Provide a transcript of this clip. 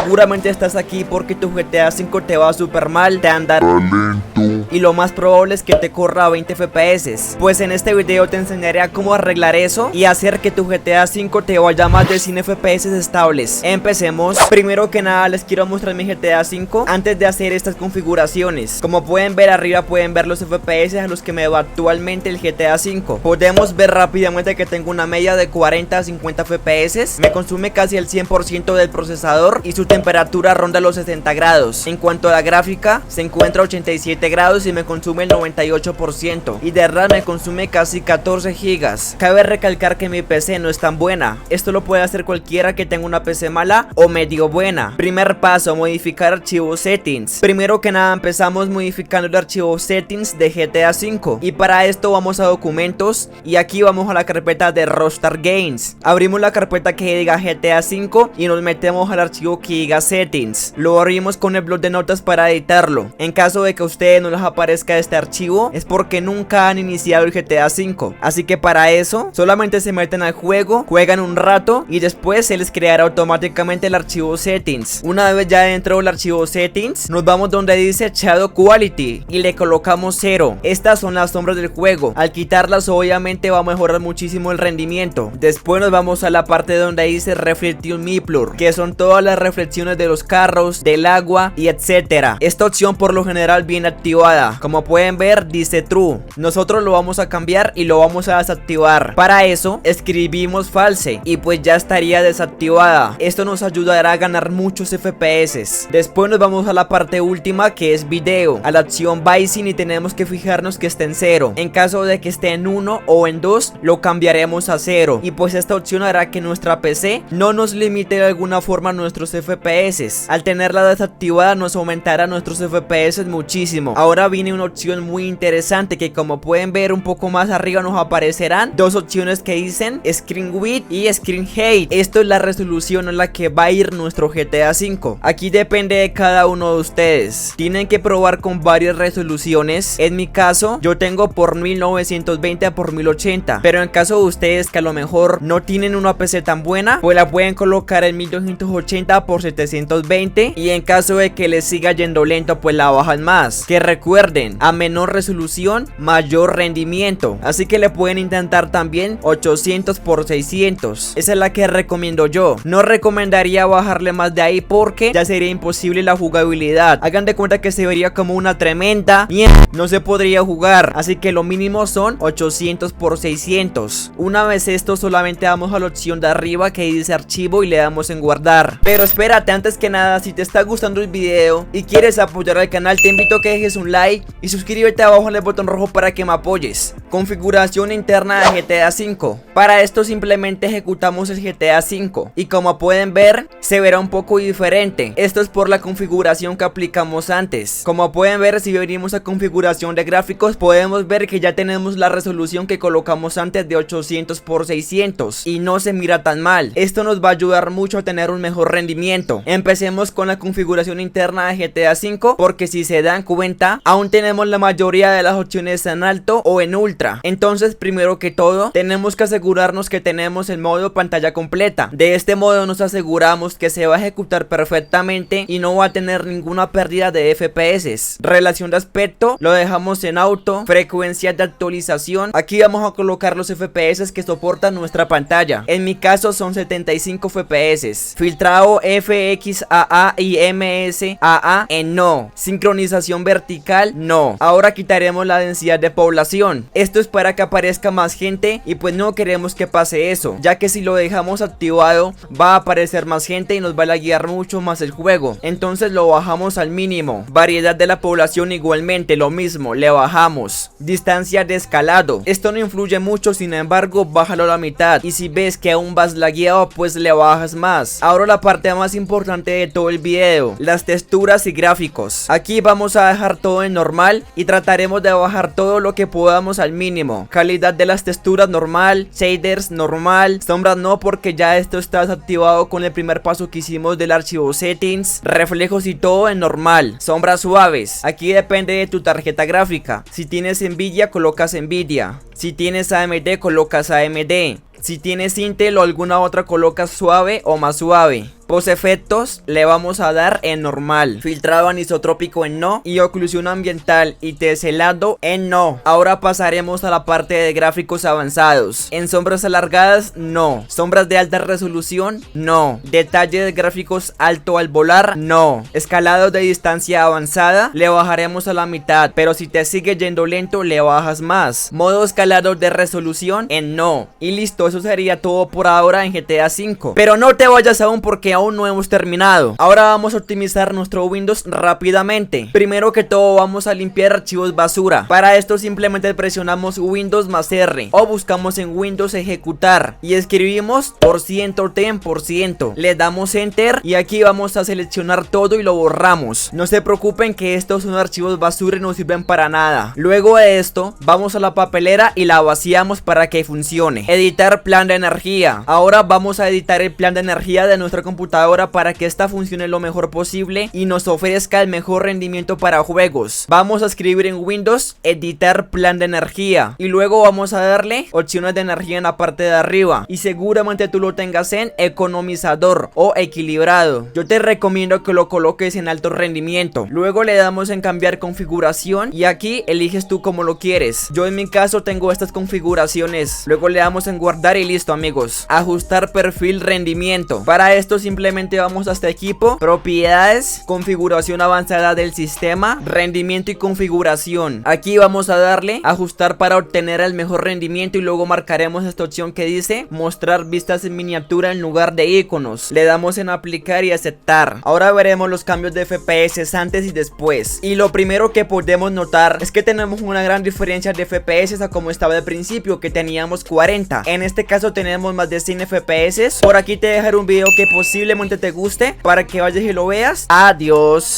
Seguramente estás aquí porque tu GTA 5 te va súper mal, te andará lento y lo más probable es que te corra a 20 FPS. Pues en este video te enseñaré a cómo arreglar eso y hacer que tu GTA 5 te vaya a más de 100 FPS estables. Empecemos. Primero que nada les quiero mostrar mi GTA 5 antes de hacer estas configuraciones. Como pueden ver arriba, pueden ver los FPS a los que me va actualmente el GTA 5. Podemos ver rápidamente que tengo una media de 40 a 50 FPS. Me consume casi el 100% del procesador y su temperatura ronda los 60 grados. En cuanto a la gráfica, se encuentra a 87 grados y me consume el 98%. Y de RAM me consume casi 14 gigas. Cabe recalcar que mi PC no es tan buena. Esto lo puede hacer cualquiera que tenga una PC mala o medio buena. Primer paso, modificar archivo settings. Primero que nada empezamos modificando el archivo settings de GTA 5. Y para esto vamos a documentos y aquí vamos a la carpeta de Rockstar Games. Abrimos la carpeta que diga GTA 5 y nos metemos al archivo que diga settings. Lo abrimos con el bloc de notas para editarlo. En caso de que a ustedes no les aparezca este archivo es porque nunca han iniciado el GTA 5. Así que para eso solamente se meten al juego, juegan un rato y después se les creará automáticamente el archivo settings. Una vez ya dentro del archivo settings nos vamos donde dice Shadow Quality y le colocamos 0. Estas son las sombras del juego. Al quitarlas obviamente va a mejorar muchísimo el rendimiento. Después nos vamos a la parte donde dice Reflection Mirror, que son todas las reflexiones de los carros, del agua y etcétera. Esta opción por lo general viene activada. Como pueden ver dice True. Nosotros lo vamos a cambiar y lo vamos a desactivar. Para eso escribimos false y pues ya estaría desactivada. Esto nos ayudará a ganar muchos FPS. Después nos vamos a la parte última que es video, a la opción Bison y tenemos que fijarnos que esté en 0. En caso de que esté en 1 o en 2 lo cambiaremos a 0 y pues esta opción hará que nuestra PC no nos limite de alguna forma nuestros FPS. Al tenerla desactivada nos aumentará nuestros FPS muchísimo. Ahora viene una opción muy interesante que como pueden ver un poco más arriba nos aparecerán dos opciones que dicen Screen Width y Screen Height. Esto es la resolución en la que va a ir nuestro GTA 5. Aquí depende de cada uno de ustedes. Tienen que probar con varias resoluciones. En mi caso yo tengo por 1920 a por 1080, pero en caso de ustedes que a lo mejor no tienen una PC tan buena, pues la pueden colocar en 1280 por 720 y en caso de que les siga yendo lento pues la bajan más. Que recuerden, a menor resolución mayor rendimiento, así que le pueden intentar también 800 por 600. Esa es la que recomiendo yo. No recomendaría bajarle más de ahí porque ya sería imposible la jugabilidad. Hagan de cuenta que se vería como una tremenda mierda, no se podría jugar, así que lo mínimo son 800 por 600. Una vez esto solamente damos a la opción de arriba que dice archivo y le damos en guardar. Pero espérate, antes que nada, si te está gustando el video y quieres apoyar al canal, te invito a que dejes un like y suscríbete abajo en el botón rojo para que me apoyes. Configuración interna de GTA 5. Para esto simplemente ejecutamos el GTA 5 y como pueden ver se verá un poco diferente. Esto es por la configuración que aplicamos antes. Como pueden ver, si venimos a configuración de gráficos podemos ver que ya tenemos la resolución que colocamos antes de 800 por 600 y no se mira tan mal. Esto nos va a ayudar mucho a tener un mejor rendimiento. Empecemos con la configuración interna de GTA 5 porque si se dan cuenta aún tenemos la mayoría de las opciones en alto o en ultra. Entonces primero que todo tenemos que asegurarnos que tenemos el modo pantalla completa. De este modo nos aseguramos que se va a ejecutar perfectamente y no va a tener ninguna pérdida de FPS. Relación de aspecto lo dejamos en auto. Frecuencia de actualización, aquí vamos a colocar los FPS que soporta nuestra pantalla. En mi caso son 75 FPS. Filtrado FXAA y MSAA en no. Sincronización vertical no. Ahora quitaremos la densidad de población. Esto es para que aparezca más gente y pues no queremos que pase eso, ya que si lo dejamos activado va a aparecer más gente y nos va a laguear mucho más el juego. Entonces lo bajamos al mínimo. Variedad de la población igualmente lo mismo, le bajamos. Distancia de escalado, esto no influye mucho, sin embargo bájalo a la mitad y si ves que aún vas lagueado pues le bajas más. Ahora la parte más importante de todo el video, las texturas y gráficos. Aquí vamos a dejar todo en normal y trataremos de bajar todo lo que podamos al mínimo. Calidad de las texturas normal, shaders normal, sombras no porque ya esto está desactivado con el primer paso que hicimos del archivo settings. Reflejos y todo en normal. Sombras suaves, aquí depende de tu tarjeta gráfica. Si tienes Nvidia colocas Nvidia, si tienes AMD colocas AMD, si tienes Intel o alguna otra colocas suave o más suave. Posefectos le vamos a dar en normal, filtrado anisotrópico en no y oclusión ambiental y teselado en no. Ahora pasaremos a la parte de gráficos avanzados. En sombras alargadas, no. Sombras de alta resolución, no. Detalle de gráficos alto al volar, no. Escalado de distancia avanzada, le bajaremos a la mitad, pero si te sigue yendo lento, le bajas más. Modo escalado de resolución en no. Y listo, eso sería todo por ahora en GTA V. Pero no te vayas aún porque aún no hemos terminado. Ahora vamos a optimizar nuestro Windows rápidamente. Primero que todo vamos a limpiar archivos basura. Para esto simplemente presionamos Windows más R o buscamos en Windows ejecutar y escribimos %. Le damos enter y aquí vamos a seleccionar todo y lo borramos. No se preocupen que estos son archivos basura y no sirven para nada. Luego de esto vamos a la papelera y la vaciamos para que funcione. Editar plan de energía. Ahora vamos a editar el plan de energía de nuestra computadora para que esta funcione lo mejor posible y nos ofrezca el mejor rendimiento para juegos. Vamos a escribir en Windows editar plan de energía y luego vamos a darle opciones de energía en la parte de arriba y seguramente tú lo tengas en economizador o equilibrado. Yo te recomiendo que lo coloques en alto rendimiento. Luego le damos en cambiar configuración y aquí eliges tú como lo quieres. Yo en mi caso tengo estas configuraciones. Luego le damos en guardar y listo, amigos. Ajustar perfil rendimiento. Para esto simplemente vamos hasta equipo, propiedades, configuración avanzada del sistema, rendimiento y configuración. Aquí vamos a darle ajustar para obtener el mejor rendimiento y luego marcaremos esta opción que dice mostrar vistas en miniatura en lugar de iconos. Le damos en aplicar y aceptar. Ahora veremos los cambios de FPS antes y después. Y lo primero que podemos notar es que tenemos una gran diferencia de FPS a como estaba al principio, que teníamos 40. En este caso tenemos más de 100 FPS. Por aquí te dejaré un video que posiblemente te guste para que vayas y lo veas. Adiós.